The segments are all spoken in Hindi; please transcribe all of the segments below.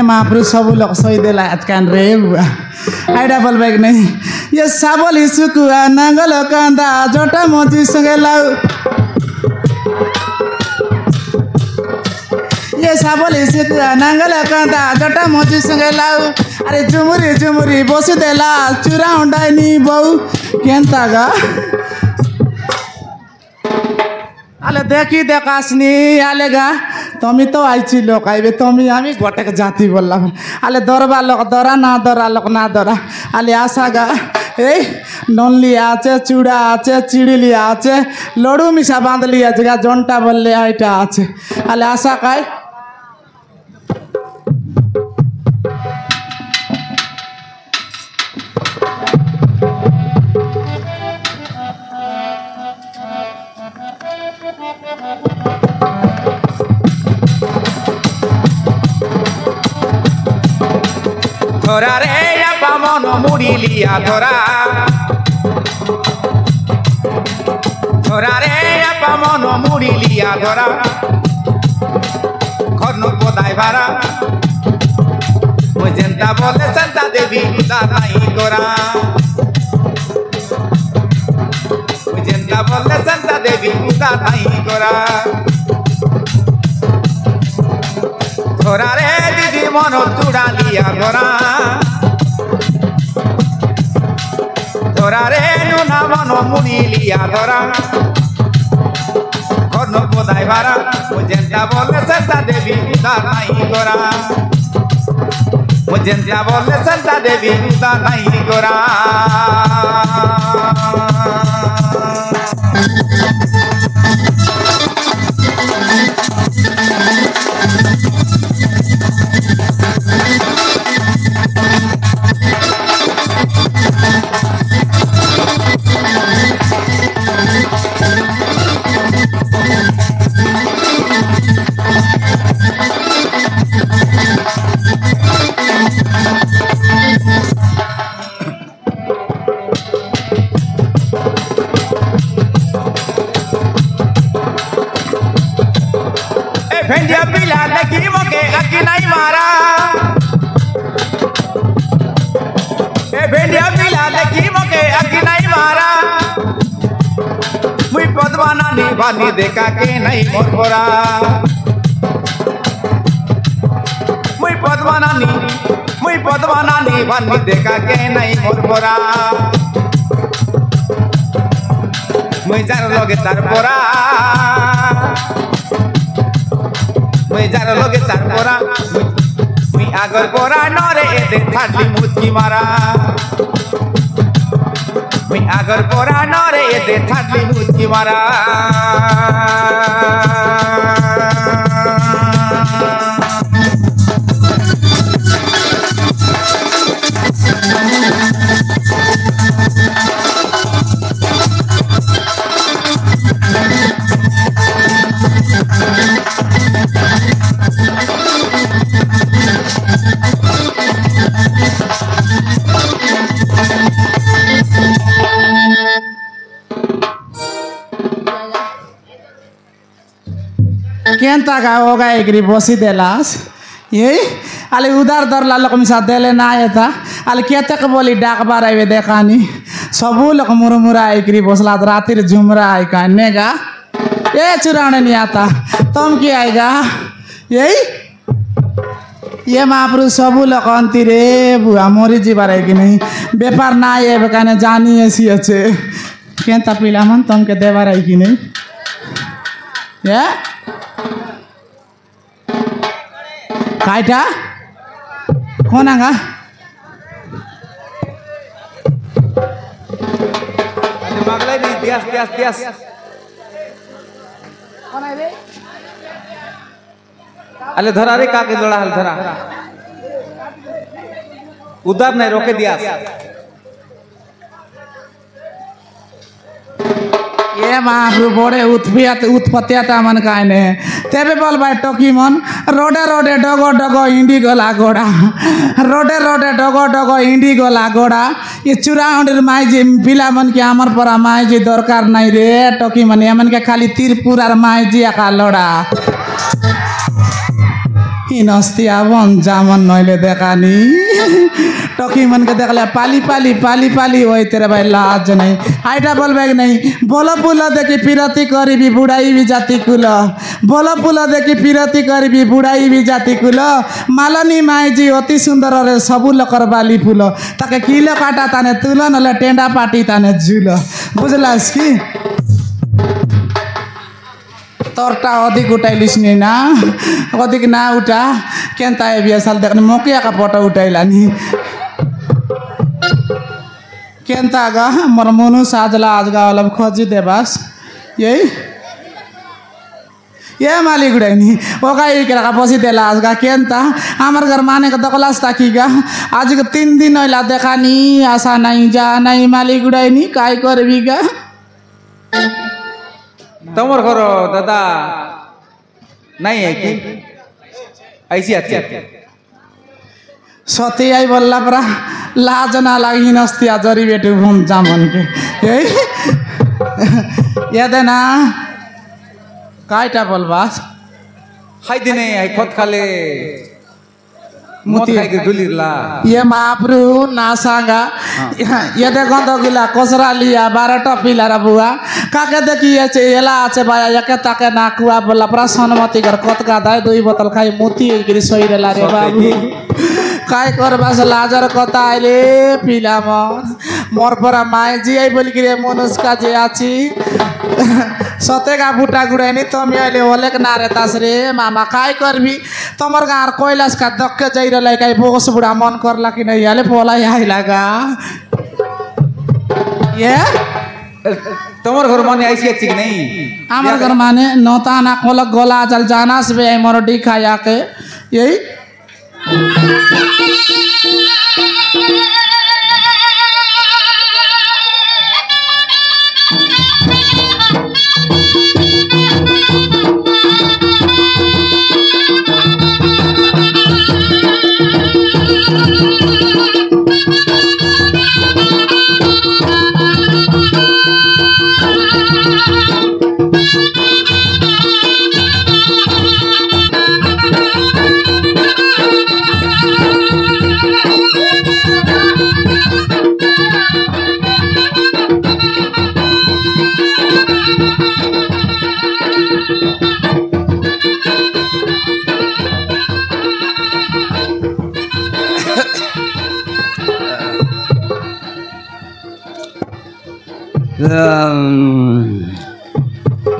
महाप्रभु सब लोग सही देला अटकान रे बुआ आइडा बोल बैग नहीं ये साबल इसुकुआ नांगल कांदा जोटा मोजी संगे लाउ ये साबल इसुकुआ नांगल कांदा जोटा मोजी संगे लाउ अरे झुमुरी झुमुरी बसु देला चूरा उंडाई नी बहु केंता गा आले देखी देखासनी आलेगा तमी तो आईची लोक आइबे तमी आमी गोटेक जाति बोललाम आले दरबा लोक दरा लोक ना दरा आले आसागा ए ननली आचे चूड़ा आचे चिड़िली आचे लडू मिसा बांधली आचे गा जंटा बोलले आइटा आचे आले आशा काय धरा रे मन मुड़ी लिया धरा धरा रे मन मुड़ी लिया धरा घर पदाय भारा जेनता बोले संता देवी नहीं गोरा जेनता बोले संता देवी नहीं गोरा धरा रे दीदी मन चूड़ा लिया धरा धरा रे नुना मन मुड़ी लिया धरा घर पदाय भारा जेनता बोले संता देवी नहीं गोरा जेनता बोले संता देवी नहीं गोरा भेंडिया पिला लगी मोके अकी नहीं मारा भेंडिया पिला लगी मोके अकी नहीं मारा मुई पदवाना निभानी देखा के नहीं मोरा मुई पदवाना निभानी देखा के नहीं मोरा मुई जार लोगे तार पोरा मुई जार लोगे तार पोरा मुई आगर पोरा नरे एते थाडली मुचकी मारा मुई आगर पोरा नरे एते थाडली मुचकी मारा केंता का होगा एग्री बसी देलास यही आले उधार दर लाल मिसा देले ना था आले केतक बोली डाक बार आवे देखानी सबू लोग मुरमुरा एग्री बसला रातिर झुमरा आई कानेगा ए चुराने नहीं आता तुम क्या आएगा यही ये महाप्रभु सबू लोग अंती रे बुआ मोरी जी बारे कि नहीं बेपार ना ये बेकाने जानी ऐसी अच्छे केंता पीला मन तुम के देवार आई कि नहीं ये काइटा कौन आगा मागलाई नहीं दियास कौन है रे अले धरा रे का के जोड़ा हल धरा उधर नहीं रोके दियास ये महाप्रभु बड़े उत्पत्तियाता मन कायने तेबे बोल भाई टोकी मन रोडे रोडे डगो डगो इंडी गला गोड़ा रोडे रोडे डगो डगो इंडी गला गोड़ा ये चुराउंडर माइजी पिला मन के आमर परा माइजी दरकार नहीं रे टोकी मन ये मन के खाली तीरपुर आर माइजी आका लोड़ा हिनस्तिया बन जामन नइले देखानी टकी मन के देखले पाली पाली पाली पाली होई तेरे भाई लाज नहीं हाइटा बोलबे नहीं बोलो पुला देखी पिरती करीबी बुढ़ाई भी जाती कुल बोलो पुला देखी पिरती करीबी बुढ़ाई भी जाती कुल मालनी माई जी अति सुंदर रे सबु लकर बाली फुल ताके किलो काटा ताने तुल नले टेंडा पाटी ताने झुल बुझलास की तोरटा अधिक उठाइलिस नि ना अधिक ना उठा केन्ता बिया साल देखने मोकिया का फोटो उठाइला नि केन्ता गा मोर मनु साजला आज गा वाला खोजी देबास यही ये मालिक उड़ाइनी ओका ये केरा पसी देला आज गा केन्ता हमार घर माने का दकलास ताकी गा आज के 3 दिन होला देखा नि आशा नहीं जा नहीं मालिक उड़ाइनी काय करबी गा तमर घर दादा नहीं है कि ऐसी अच्छी सती आई बोलला परा लाज ना लागी नस्तिया जरी बेटू घूम जामन के याद है ना कायटा बोलबास खाई दिने आई खत खाले मोती खाई के दुलिरला ये महाप्रु ना सांगा ये देखो तो गिला कोसरा लिया 12 टपीला रा बुआ काके देखी ये एला आछे बाया यके ताके ना कुआ बोला परा सनमती घर कत का दाय 2 बोतल खाई मोती गिरी सोई रेला रे बाबू काय करबास लाजर कता आइले पिला मोर परा माई जी आई बोल गिरे मनुष्का जे आछि सतेगा फुटा गुड़ाइनी तमी अहिले ओलेक नारे तासरे मामा काय करबी तमर गार कोइलास का दक्के जाइ रहलै काई बोस बुढ़ा मन करला कि नहीं हाले पोला आइला गा ये तमर घर माने ऐसी अच्छी नहीं हमर घर माने नोता ना कोलक गोला चल जाना से मोर डी खाया के यही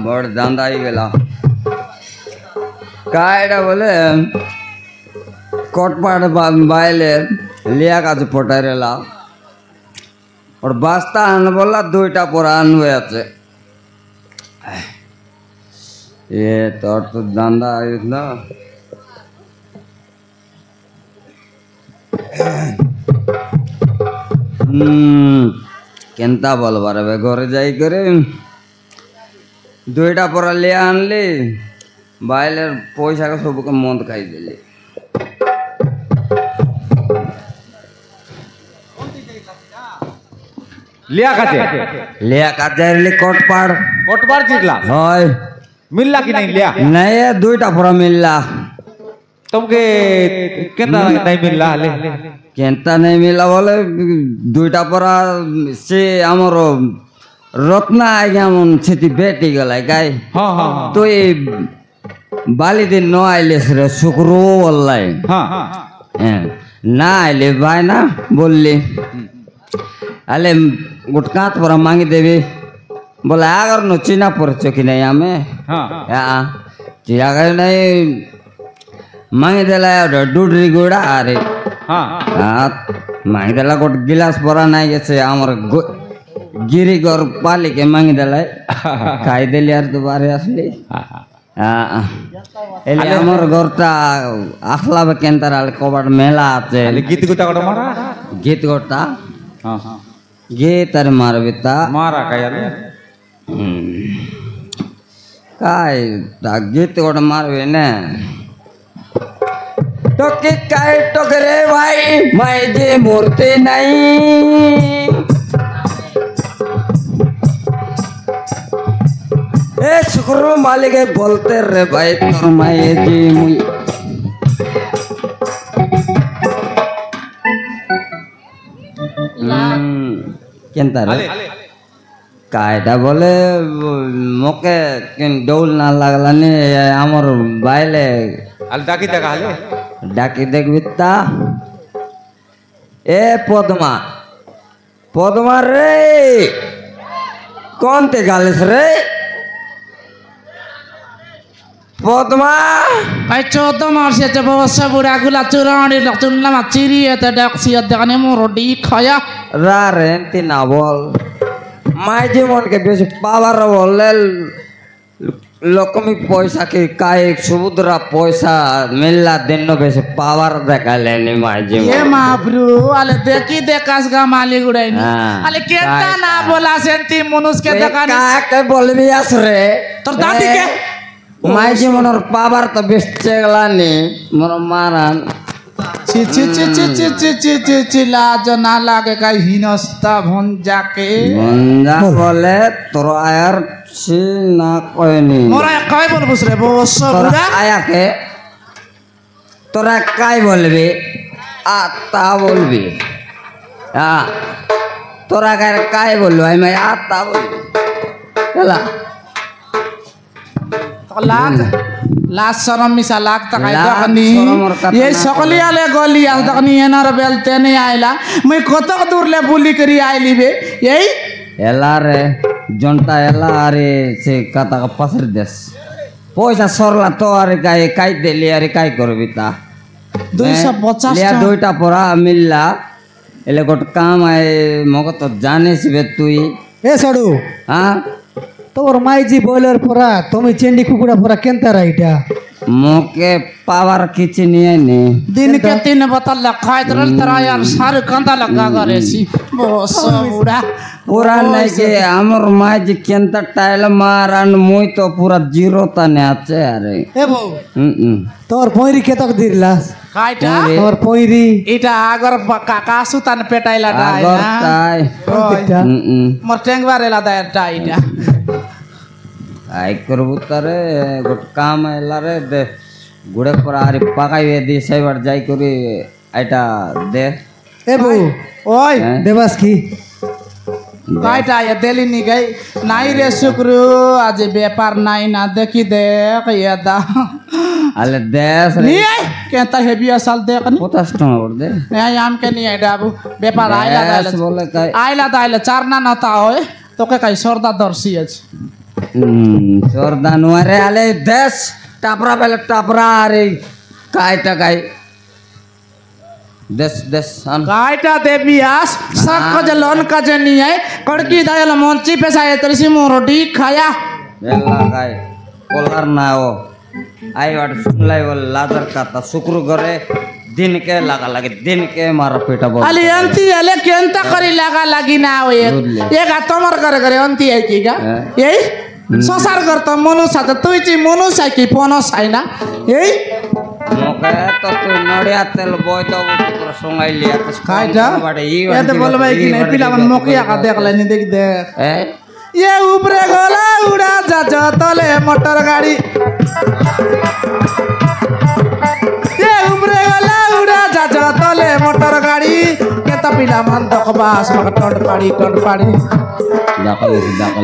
बड़ दांदा ही गेला कायडा बोले कोटपाट बायले लिया का पटारेला और बास्ता आन बोला 2टा पोरा आनवे আছে ये तो दांदा ना केनता बोलबार घरे जाई करे 2टा पोरा लिया आनली बायलेर पैसा का सबके मंद खाई दिली लिया काचे रे कोटपाड़ जितला हाय मिलला कि नहीं लिया नहीं 2टा पोरा मिलला तुमके केतना नहीं मिलला ले केनता नहीं मिला बोले 2टा पोरा से हमर रत्ना आज्ञा मन छेती बेटी गला गाय हां हां तो ये बाली दिन न आइले रे शुक्रो वल्लाई हां ना आइले भाई ना बोलली अले गुटकात पर मांगी देवी बोला अगर नो चिना पर चोकी नहीं हमें हां चिरा कर नहीं मांगी देला डुडरी गोड़ा अरे हां मांगी देला गोट गिलास परा नहीं गेছে আমার गिरी गौर पाली के मांगी देला खाई देली यार दोबारे असली एले আমার ঘরটা আখলাবে কেন্তারাল কবাট মেলা আছে গীত গোটা গোটা মারা গীত গোটা हां हां गीत আর মারবিতা मारा कायाले काय गीत गोटा मारबे ना टोके काय टोकरे भाई मैं जे मूर्ति नहीं ए शुक्र मालिक बोलते रे भाई तोर माए जी मुई কেনতা রে কায়দা বলে মোকে ডৌল না লাগলানি আমার বাইলে আলে ডাকি দেখা আলে ডাকি দেখবি তা এ পদ্মা পদ্মা রে কোনতে গালিস রে পদ্মা ভাই 14 মাসে যে বসে বুড়া গুলা চুরানি চুনলাম চিরিয়ে তে ডাকছি দেখানে মোরডি খায়া রা রেন্তি না বল মাই জীবনকে বেশি পাওয়ার বললে লক্ষ্মী পয়সা কি কায় সমুদ্রা পয়সা মিল্লা দিন বেশি পাওয়ার দেখালেনি মাই জীবন এ মাবরু আলে দেখি দেখাস গা মালি গুড়াইনি আলে কেতা না বলা সেন্তি মনুষকে দেখানি কাকে বলবি আসরে তোর দাদিকে মাই জীবনের পাওয়ার তো বেশি গেলানি মোর মারান ছি ছি ছি ছি ছি ছি ছি ছি ছি লাজ না লাগে কাই হিনস্তা ভঞ্জাকে ভঞ্জা বলে তোর আয়ার ছি না কয়নি মোরা কয় বলবুস রে বস তোরা বুড়া আয়াকে তোরা কাই বলবি আত্তা বলবি তোরা কাই বলবি আমি আত্তা বলবি এলা লাজ লাজ শরম মিশা লাগ তাকাই লাজ দকনি শরমর কথা এই না সকলি আলে গলি আল দকনি এনার বেলতে নে আইলা মই কত দূর লে বুলি করি আইলি বে এই এলা রে জনতা এলা আরে সে কাতা পাশের দেশ পয়সা সরলা তো আরে কাই দিলি আরে কাই করবি তা 250 লিয়া দুইটা পড়া মিললা এলে গোট কাম আয় মগো তো জানিস বে তুই এ সাড়ু হ্যাঁ তোর মাইজি বয়লার পরা তুমি চেন্ডি কুকুড়া পরা কেনতা রাইটা মোকে পাওয়ার কিছু নিয়ে নে दिन के 3 बोतल लखाय तरल तरा यार सारे कंदा लगा करेसी बस बुढ़ा पूरा नहीं के हमर माय जी केंता टाइल मारन मुई तो पूरा जीरो तने আছে আরে এ বউ হুম তোর পয়রি কেতক দিলাস कायटा তোর পয়রি इटा आगर काका सुतान पेटाइला डाय আগর ना তাই কোনটা मोर टेंगवारेला दाय डाइटा আই করবু তারে গোট কাম এলা রে দে গুড়ে পর আরে পাকাইবে দি সাইবার যাই করি আইটা দে এ বউ ओय দেবাস কি कायटा ये देली नी गई नाई रे शुक्र आज व्यापार नाई ना देखी देख ये दा আলে দেশ রে नी केता हेवी असल देख नी 50 টাকা করে দে नहीं आम के नहीं है बाबू व्यापार आइला দেশ বলে কাই दाइला चारना नता होय तो के कई सरदा दर्शी अछि সরদান ওরে আলে দেশ টাপরা বেলে টাপরা আরে কাইটা কাই দেশ দেশ আন कायटा देबियास सक जे लोन का जे नहीं है कड़की दाइला मोंची पे साए तरसी मोरडी खाया বেলা কাই কলার না ও আই ওয়াট শুনলাই বল লাজার কাতা শুক্র করে दिन के लगा लगे दिन के मारा पेटा बोल अली अंती अले केंता करी लगा लगी ना हो एक तमर करे करे अंती है की का यही संसार करता मनुष्य त तुई ची मनुष्य की पनस है ना यही मोके तो तू नड़िया तेल बोय तो पूरा सोंगाई लिया तो कायटा ये तो बोलबाई कि नहीं पिला मन मोकिया का देख लेनी देख दे ये ऊपरे गोला उड़ा जा तले मोटर गाड़ी ये ऊपरे गोला उड़ा जा तले मोटर गाड़ी केता पिला मन दखबास मक टंड पाड़ी दाखल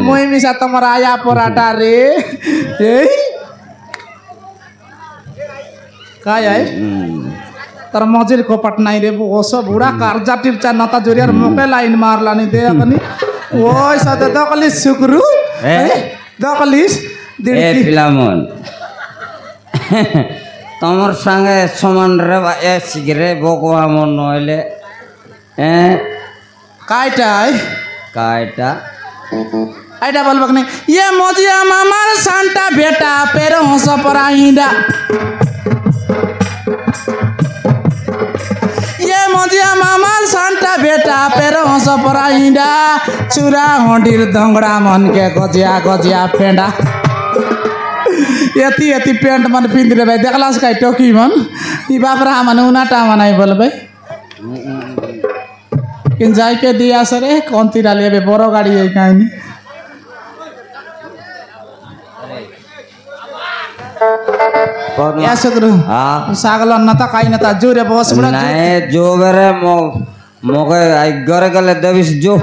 मुई मिसा तमर आया पराठा रे ए काय आहे तर मजिल को पटनाई रे बस बुढ़ा कर्जा टिरचा नता जोरियार मोके लाइन मारलानी दे अपनी ओय सद दकलिस शुक्रू दकलिस ए पिलामन तमर संगे समान रे ए सिगरे बकवा मन नइले ए कायटा कायटा आइटा बोलबक नहीं ये मोजिया मामार सांता बेटा पेरो हंस पराहिंडा ये मोजिया मामार सांता बेटा पेरो हंस पराहिंडा चुरा होंडीर दंगड़ा मन के गजिया गजिया फेंडा यति पेंट मन पिंद रे भाई देखलास काई टोकी मन ई बापरा मन उनाटा मनाई बोलबे किन जाय के दिया सरे कौन तीरा लेबे बड़ो गाड़ी है काई या शुक्र हां सागल नता काई नता जोरे बस बड़ा नहीं जो बेरे मो মগে আই ঘরে গেলে দেবিস জো